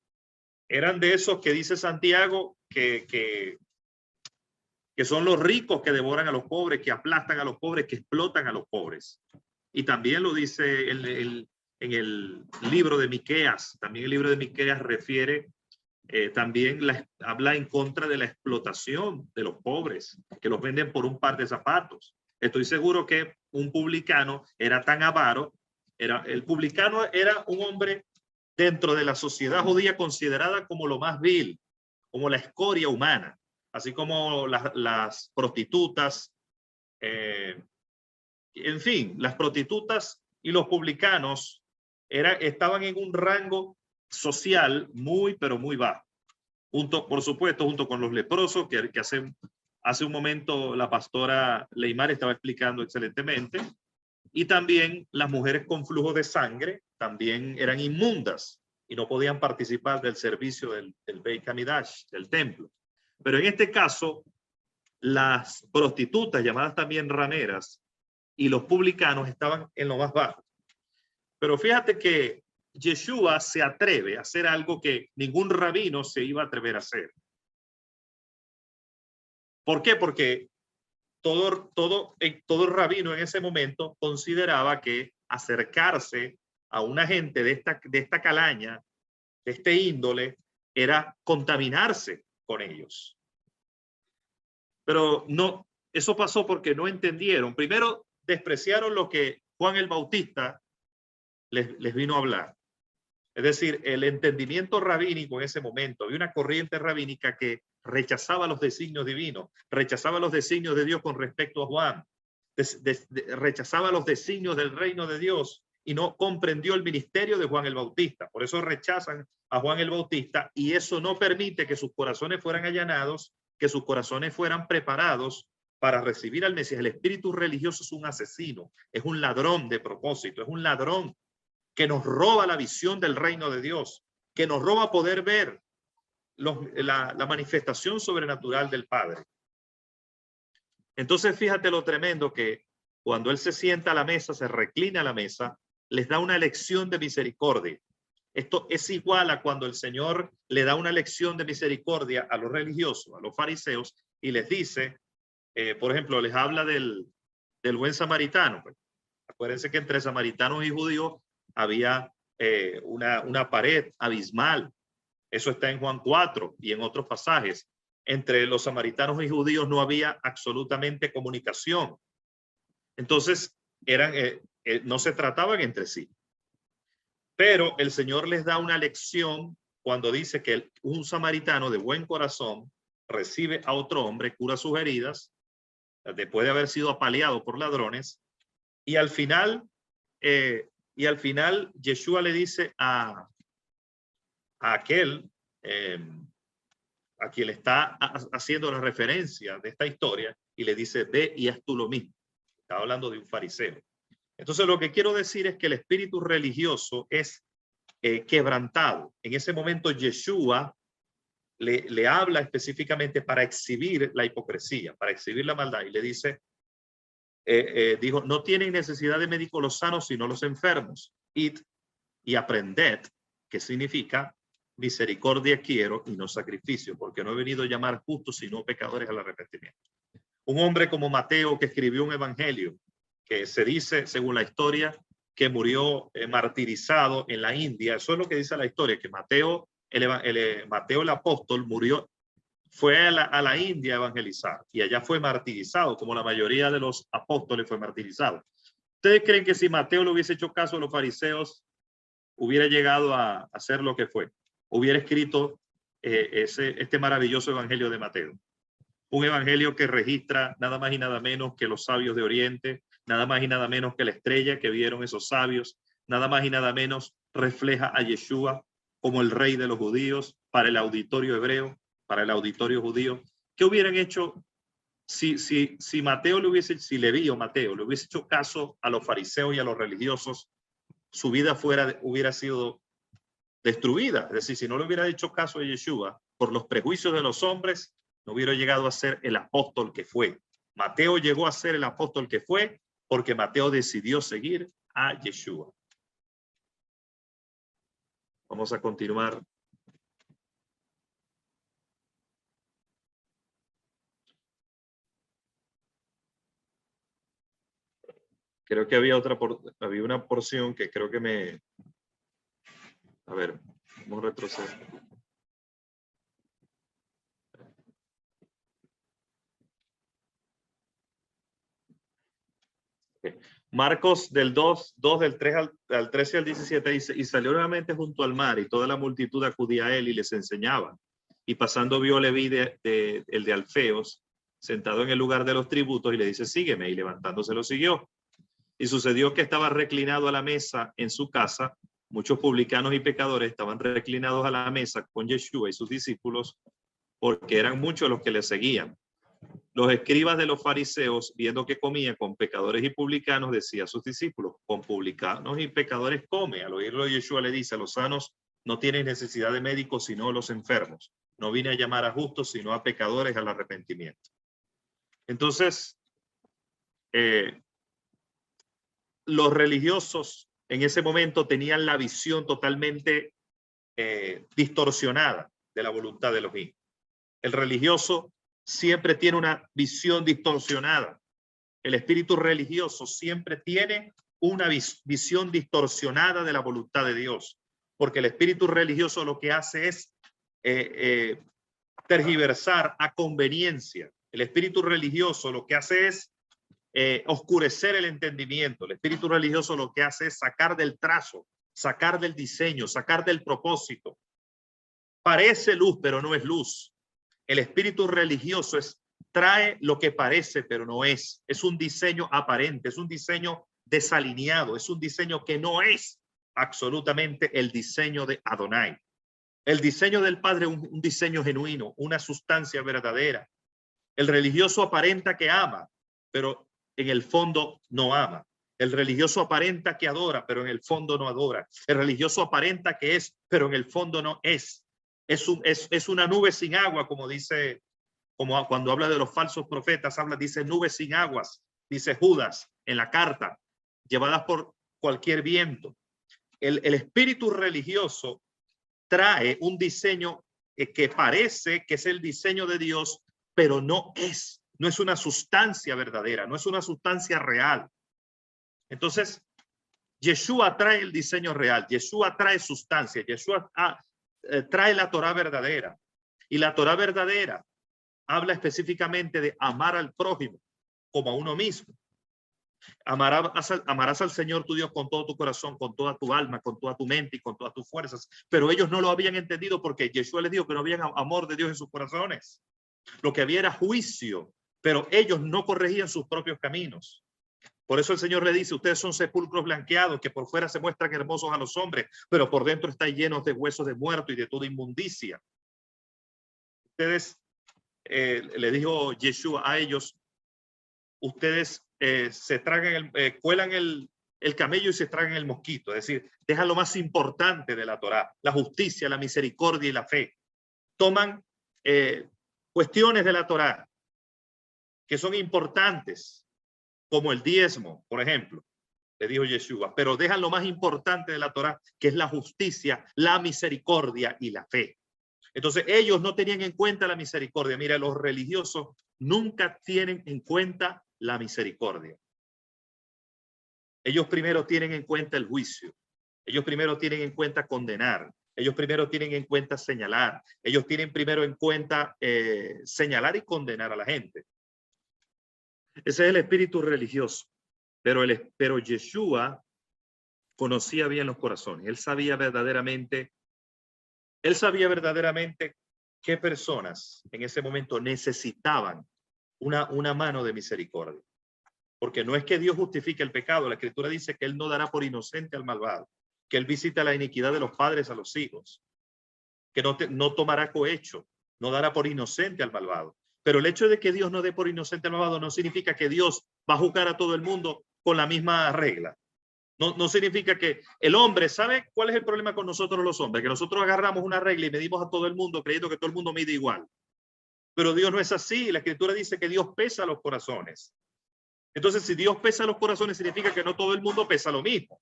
[SPEAKER 3] Eran de esos que dice Santiago que son los ricos que devoran a los pobres, que aplastan a los pobres, que explotan a los pobres. Y también lo dice en el libro de Miqueas. También el libro de Miqueas refiere, también habla en contra de la explotación de los pobres, que los venden por un par de zapatos. Estoy seguro que un publicano era tan avaro, el publicano era un hombre dentro de la sociedad judía considerada como lo más vil, como la escoria humana, así como las prostitutas, en fin, las prostitutas y los publicanos estaban en un rango social muy, pero muy bajo. Por supuesto, junto con los leprosos, que hace un momento la pastora Leymar estaba explicando excelentemente, Y también las mujeres con flujo de sangre también eran inmundas y no podían participar del servicio del Beit Hamidash, del templo. Pero en este caso, las prostitutas, llamadas también rameras, y los publicanos estaban en lo más bajo. Pero fíjate que Yeshua se atreve a hacer algo que ningún rabino se iba a atrever a hacer. ¿Por qué? Porque todo rabino en ese momento consideraba que acercarse a una gente de esta calaña, de este índole, era contaminarse con ellos. Pero no, eso pasó porque no entendieron. Primero, despreciaron lo que Juan el Bautista les vino a hablar. Es decir, el entendimiento rabínico en ese momento, había una corriente rabínica que rechazaba los designios divinos, rechazaba los designios de Dios con respecto a Juan, rechazaba los designios del reino de Dios y no comprendió el ministerio de Juan el Bautista. Por eso rechazan a Juan el Bautista y eso no permite que sus corazones fueran allanados, que sus corazones fueran preparados para recibir al Mesías. El espíritu religioso es un asesino, es un ladrón de propósito, es un ladrón que nos roba la visión del reino de Dios, que nos roba poder ver la manifestación sobrenatural del Padre. Entonces, fíjate lo tremendo que cuando Él se sienta a la mesa, se reclina a la mesa, les da una lección de misericordia. Esto es igual a cuando el Señor le da una lección de misericordia a los religiosos, a los fariseos, y les dice, por ejemplo, les habla del buen samaritano. Acuérdense que entre samaritanos y judíos había una pared abismal. Eso está en Juan 4 y en otros pasajes. Entre los samaritanos y judíos no había absolutamente comunicación. Entonces, no se trataban entre sí. Pero el Señor les da una lección cuando dice que un samaritano de buen corazón recibe a otro hombre, cura sus heridas, después de haber sido apaleado por ladrones, y al final Yeshua le dice a aquel a quien le está haciendo la referencia de esta historia y le dice, ve y haz tú lo mismo. Está hablando de un fariseo. Entonces lo que quiero decir es que el espíritu religioso es quebrantado. En ese momento Yeshua le habla específicamente para exhibir la hipocresía, para exhibir la maldad, y le dice, dijo, no tienen necesidad de médicos los sanos, sino los enfermos. Id y aprended, que significa misericordia quiero y no sacrificio, porque no he venido a llamar justos, sino pecadores al arrepentimiento. Un hombre como Mateo, que escribió un evangelio, que se dice, según la historia, que murió martirizado en la India. Eso es lo que dice la historia, que Mateo el apóstol murió, fue a la India a evangelizar y allá fue martirizado, como la mayoría de los apóstoles fue martirizado. ¿Ustedes creen que si Mateo le hubiese hecho caso a los fariseos, hubiera llegado a hacer lo que fue? Hubiera escrito este maravilloso evangelio de Mateo. Un evangelio que registra nada más y nada menos que los sabios de Oriente, nada más y nada menos que la estrella que vieron esos sabios, nada más y nada menos refleja a Yeshua como el rey de los judíos para el auditorio hebreo, para el auditorio judío. ¿Qué hubieran hecho si Mateo si Leví o Mateo le hubiese hecho caso a los fariseos y a los religiosos? Su vida hubiera sido destruida. Es decir, si no le hubiera hecho caso a Yeshua por los prejuicios de los hombres, no hubiera llegado a ser el apóstol que fue. Mateo llegó a ser el apóstol que fue porque Mateo decidió seguir a Yeshua. Vamos a continuar. Creo que había una porción que creo que a ver, vamos a retroceder. Okay. Marcos del 2 del 3 al 13 al 17 dice, y salió nuevamente junto al mar y toda la multitud acudía a él y les enseñaba. Y pasando vio a Leví el de Alfeos sentado en el lugar de los tributos y le dice, sígueme, y levantándose lo siguió. Y sucedió que estaba reclinado a la mesa en su casa. Muchos publicanos y pecadores estaban reclinados a la mesa con Yeshua y sus discípulos, porque eran muchos los que le seguían. Los escribas de los fariseos, viendo que comía con pecadores y publicanos, decía a sus discípulos, con publicanos y pecadores come. Al oírlo, Yeshua le dice, a los sanos no tienen necesidad de médicos, sino los enfermos. No vine a llamar a justos, sino a pecadores al arrepentimiento. Entonces, los religiosos en ese momento tenían la visión totalmente distorsionada de la voluntad de Elohim. El religioso siempre tiene una visión distorsionada. El espíritu religioso siempre tiene una visión distorsionada de la voluntad de Dios, porque el espíritu religioso lo que hace es tergiversar a conveniencia. El espíritu religioso lo que hace es oscurecer el entendimiento. El espíritu religioso lo que hace es sacar del trazo, sacar del diseño, sacar del propósito. Parece luz, pero no es luz. El espíritu religioso trae lo que parece, pero no es. Es un diseño aparente, es un diseño desalineado, es un diseño que no es absolutamente el diseño de Adonai. El diseño del Padre es un diseño genuino, una sustancia verdadera. El religioso aparenta que ama, pero en el fondo no ama. El religioso aparenta que adora, pero en el fondo no adora. El religioso aparenta que es, pero en el fondo no es. Es una nube sin agua, como dice, como cuando habla de los falsos profetas, dice nubes sin aguas, dice Judas en la carta, llevadas por cualquier viento. El espíritu religioso trae un diseño que parece que es el diseño de Dios, pero no es una sustancia verdadera, no es una sustancia real. Entonces, Yeshua trae el diseño real, Yeshua trae sustancia, Yeshua trae la Torá verdadera. Y la Torá verdadera habla específicamente de amar al prójimo como a uno mismo. Amarás al Señor tu Dios con todo tu corazón, con toda tu alma, con toda tu mente y con todas tus fuerzas. Pero ellos no lo habían entendido porque Yeshua les dijo que no había amor de Dios en sus corazones. Lo que había era juicio, pero ellos no corregían sus propios caminos. Por eso el Señor le dice, ustedes son sepulcros blanqueados que por fuera se muestran hermosos a los hombres, pero por dentro están llenos de huesos de muerto y de toda inmundicia. Ustedes, le dijo Yeshua a ellos, ustedes se tragan cuelan el camello y se tragan el mosquito. Es decir, dejan lo más importante de la Torá, la justicia, la misericordia y la fe. Toman cuestiones de la Torá que son importantes, como el diezmo, por ejemplo, le dijo Yeshua, pero dejan lo más importante de la Torá, que es la justicia, la misericordia y la fe. Entonces ellos no tenían en cuenta la misericordia. Mira, los religiosos nunca tienen en cuenta la misericordia. Ellos primero tienen en cuenta el juicio. Ellos primero tienen en cuenta condenar. Ellos primero tienen en cuenta señalar. Ellos tienen primero en cuenta señalar y condenar a la gente. Ese es el espíritu religioso. Pero Yeshua conocía bien los corazones. Él sabía verdaderamente qué personas en ese momento necesitaban una mano de misericordia. Porque no es que Dios justifique el pecado. La Escritura dice que Él no dará por inocente al malvado, que Él visita la iniquidad de los padres a los hijos, que no tomará cohecho, no dará por inocente al malvado. Pero el hecho de que Dios no dé por inocente al malvado no significa que Dios va a juzgar a todo el mundo con la misma regla. No significa que el hombre, ¿sabe cuál es el problema con nosotros los hombres? Que nosotros agarramos una regla y medimos a todo el mundo creyendo que todo el mundo mide igual. Pero Dios no es así. La Escritura dice que Dios pesa los corazones. Entonces, si Dios pesa los corazones, significa que no todo el mundo pesa lo mismo.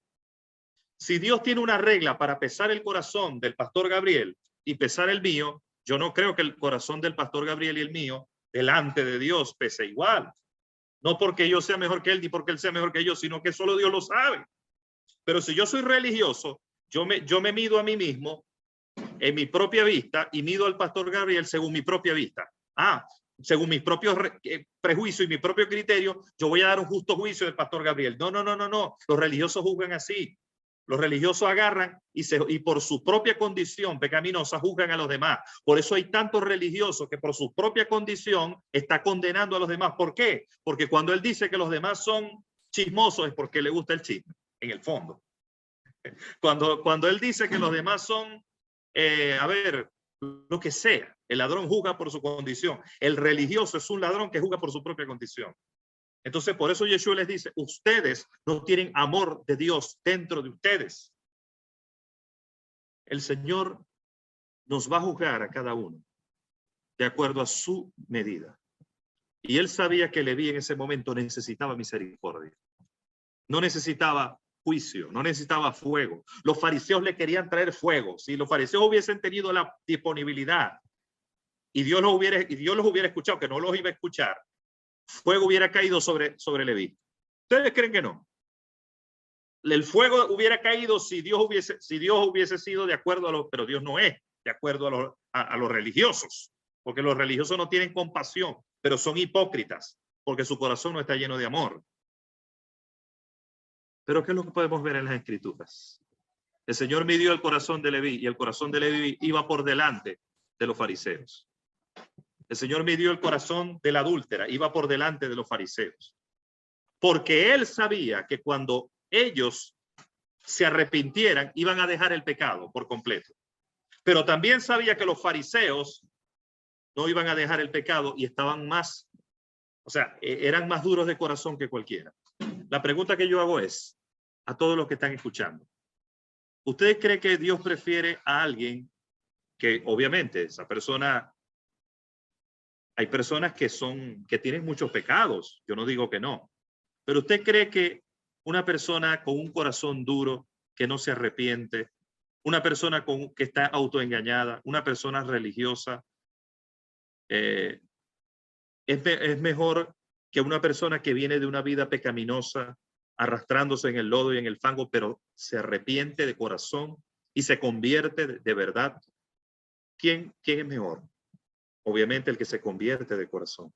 [SPEAKER 3] Si Dios tiene una regla para pesar el corazón del pastor Gabriel y pesar el mío, yo no creo que el corazón del pastor Gabriel y el mío delante de Dios pese igual. No porque yo sea mejor que él ni porque él sea mejor que yo, sino que solo Dios lo sabe. Pero si yo soy religioso, yo me mido a mí mismo en mi propia vista y mido al pastor Gabriel según mi propia vista. Según mis propios prejuicios y mi propio criterio, yo voy a dar un justo juicio del pastor Gabriel. No. Los religiosos juzgan así. Los religiosos agarran y por su propia condición pecaminosa juzgan a los demás. Por eso hay tantos religiosos que por su propia condición está condenando a los demás. ¿Por qué? Porque cuando él dice que los demás son chismosos es porque le gusta el chisme, en el fondo. Cuando él dice que los demás son, lo que sea. El ladrón juzga por su condición. El religioso es un ladrón que juzga por su propia condición. Entonces, por eso Yeshua les dice, ustedes no tienen amor de Dios dentro de ustedes. El Señor nos va a juzgar a cada uno de acuerdo a su medida. Y él sabía que Leví en ese momento necesitaba misericordia. No necesitaba juicio, no necesitaba fuego. Los fariseos le querían traer fuego. Si los fariseos hubiesen tenido la disponibilidad y Dios los hubiera escuchado, que no los iba a escuchar, fuego hubiera caído sobre Leví. ¿Ustedes creen que no? El fuego hubiera caído si Dios hubiese sido de acuerdo a los, pero Dios no es de acuerdo a los religiosos, porque los religiosos no tienen compasión, pero son hipócritas, porque su corazón no está lleno de amor. Pero ¿qué es lo que podemos ver en las Escrituras? El Señor midió el corazón de Leví y el corazón de Leví iba por delante de los fariseos. El Señor midió el corazón de la adúltera, iba por delante de los fariseos. Porque él sabía que cuando ellos se arrepintieran, iban a dejar el pecado por completo. Pero también sabía que los fariseos no iban a dejar el pecado y estaban más, o sea, eran más duros de corazón que cualquiera. La pregunta que yo hago es, a todos los que están escuchando, ¿ustedes creen que Dios prefiere a alguien que obviamente esa persona, hay personas que tienen muchos pecados, yo no digo que no, pero usted cree que una persona con un corazón duro, que no se arrepiente, una persona que está autoengañada, una persona religiosa, es mejor que una persona que viene de una vida pecaminosa, arrastrándose en el lodo y en el fango, pero se arrepiente de corazón y se convierte de verdad? ¿Quién es mejor? Obviamente el que se convierte de corazón.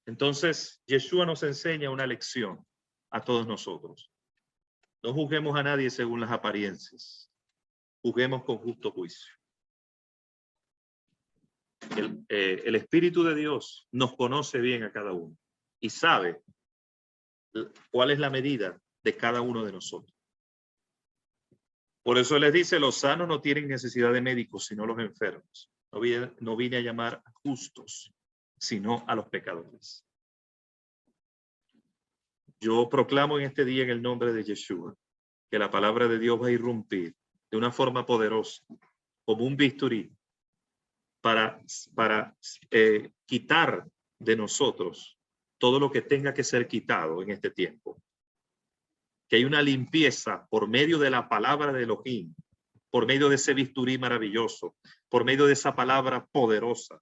[SPEAKER 3] Entonces, Yeshua nos enseña una lección a todos nosotros. No juzguemos a nadie según las apariencias. Juzguemos con justo juicio. El Espíritu de Dios nos conoce bien a cada uno y sabe cuál es la medida de cada uno de nosotros. Por eso les dice, los sanos no tienen necesidad de médicos, sino los enfermos. No vine a llamar a justos, sino a los pecadores. Yo proclamo en este día en el nombre de Yeshua que la palabra de Dios va a irrumpir de una forma poderosa, como un bisturí, para quitar de nosotros todo lo que tenga que ser quitado en este tiempo. Que hay una limpieza por medio de la palabra de Elohim, por medio de ese bisturí maravilloso, por medio de esa palabra poderosa,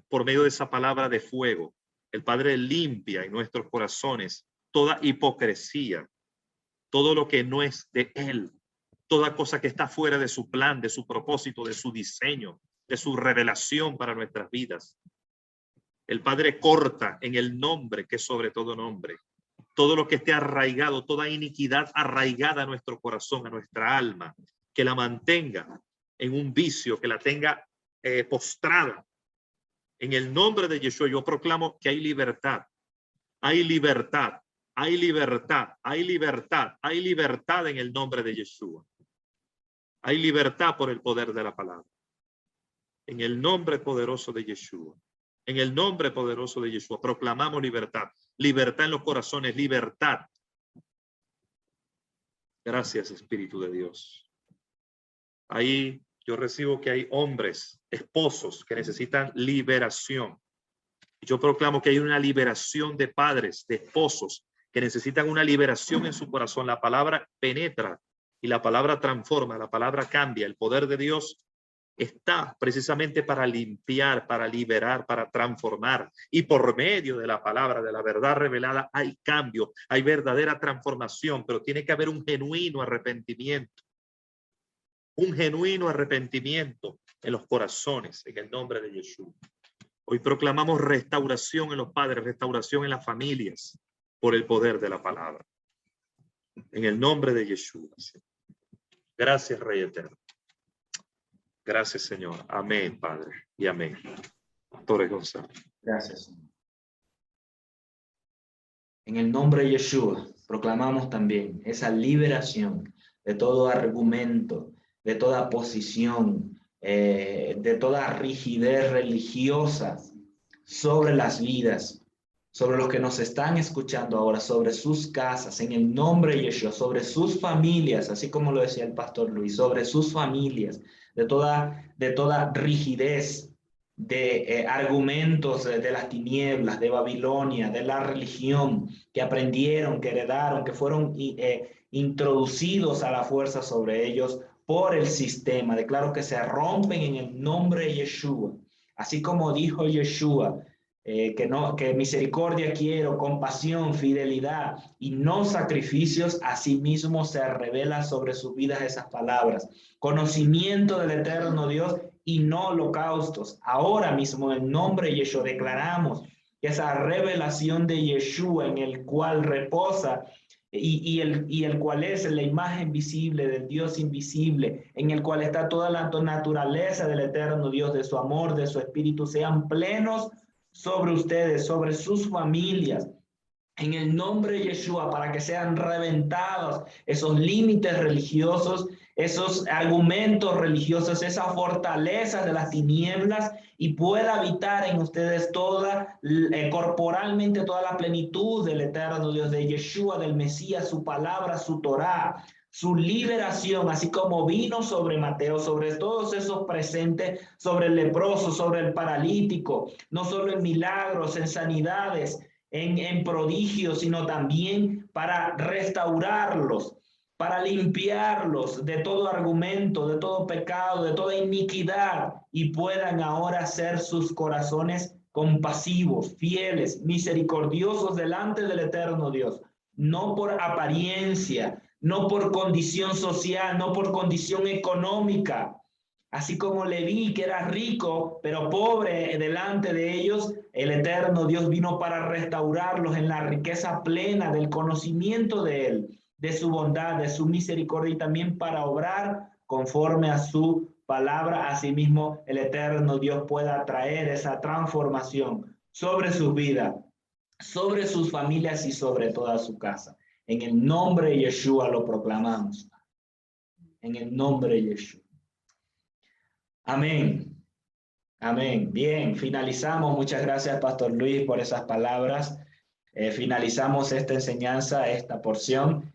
[SPEAKER 3] por medio de esa palabra de fuego. El Padre limpia en nuestros corazones toda hipocresía, todo lo que no es de Él, toda cosa que está fuera de su plan, de su propósito, de su diseño, de su revelación para nuestras vidas. El Padre corta en el nombre que es sobre todo nombre todo lo que esté arraigado, toda iniquidad arraigada a nuestro corazón, a nuestra alma, que la mantenga en un vicio, que la tenga postrada. En el nombre de Yeshua yo proclamo que hay libertad, hay libertad, hay libertad, hay libertad, hay libertad en el nombre de Yeshua. Hay libertad por el poder de la palabra. En el nombre poderoso de Yeshua. En el nombre poderoso de Yeshua proclamamos libertad. Libertad en los corazones, libertad. Gracias, Espíritu de Dios. Ahí yo recibo que hay hombres, esposos que necesitan liberación. Yo proclamo que hay una liberación de padres, de esposos que necesitan una liberación en su corazón. La palabra penetra y la palabra transforma, la palabra cambia. El poder de Dios está precisamente para limpiar, para liberar, para transformar. Y por medio de la palabra, de la verdad revelada, hay cambio, hay verdadera transformación, pero tiene que haber un genuino arrepentimiento. Un genuino arrepentimiento en los corazones, en el nombre de Yeshua. Hoy proclamamos restauración en los padres, restauración en las familias, por el poder de la palabra. En el nombre de Yeshua. Gracias, Rey Eterno. Gracias, Señor. Amén, Padre. Y amén. Pastor González.
[SPEAKER 2] Gracias, Señor. En el nombre de Yeshua proclamamos también esa liberación de todo argumento, de toda posición, de toda rigidez religiosa sobre las vidas, sobre los que nos están escuchando ahora, sobre sus casas, en el nombre de Yeshua, sobre sus familias, así como lo decía el pastor Luis, sobre sus familias, de toda rigidez, de argumentos de las tinieblas, de Babilonia, de la religión, que aprendieron, que heredaron, que fueron introducidos a la fuerza sobre ellos por el sistema. Declaro que se rompen en el nombre de Yeshua. Así como dijo Yeshua, que misericordia quiero, compasión, fidelidad y no sacrificios, asimismo se revela sobre sus vidas esas palabras. Conocimiento del eterno Dios y no holocaustos. Ahora mismo en el nombre de Yeshua declaramos que esa revelación de Yeshua en el cual reposa y el cual es la imagen visible del Dios invisible, en el cual está toda la naturaleza del eterno Dios, de su amor, de su espíritu, sean plenos sobre ustedes, sobre sus familias, en el nombre de Yeshua, para que sean reventados esos límites religiosos, esos argumentos religiosos, esas fortalezas de las tinieblas, y pueda habitar en ustedes corporalmente toda la plenitud del eterno Dios, de Yeshua, del Mesías, su palabra, su Torá, su liberación, así como vino sobre Mateo, sobre todos esos presentes, sobre el leproso, sobre el paralítico, no solo en milagros, en sanidades, en prodigios, sino también para restaurarlos, para limpiarlos de todo argumento, de todo pecado, de toda iniquidad, y puedan ahora ser sus corazones compasivos, fieles, misericordiosos delante del eterno Dios, no por apariencia, no por condición social, no por condición económica. Así como Leví, que era rico, pero pobre delante de ellos, el eterno Dios vino para restaurarlos en la riqueza plena del conocimiento de Él, de su bondad, de su misericordia, y también para obrar conforme a su palabra. Asimismo, el eterno Dios pueda traer esa transformación sobre su vida, sobre sus familias y sobre toda su casa. En el nombre de Yeshua lo proclamamos. En el nombre de Yeshua. Amén. Amén. Bien, finalizamos. Muchas gracias, Pastor Luis, por esas palabras. Finalizamos esta enseñanza, esta porción,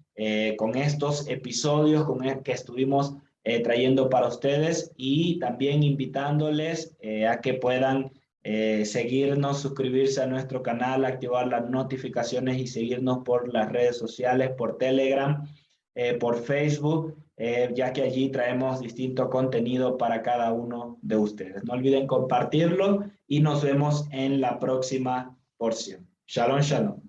[SPEAKER 2] con estos episodios que estuvimos trayendo para ustedes, y también invitándoles a que puedan seguirnos, suscribirse a nuestro canal, activar las notificaciones y seguirnos por las redes sociales, por Telegram, por Facebook, ya que allí traemos distinto contenido para cada uno de ustedes. No olviden compartirlo y nos vemos en la próxima porción. Shalom, shalom.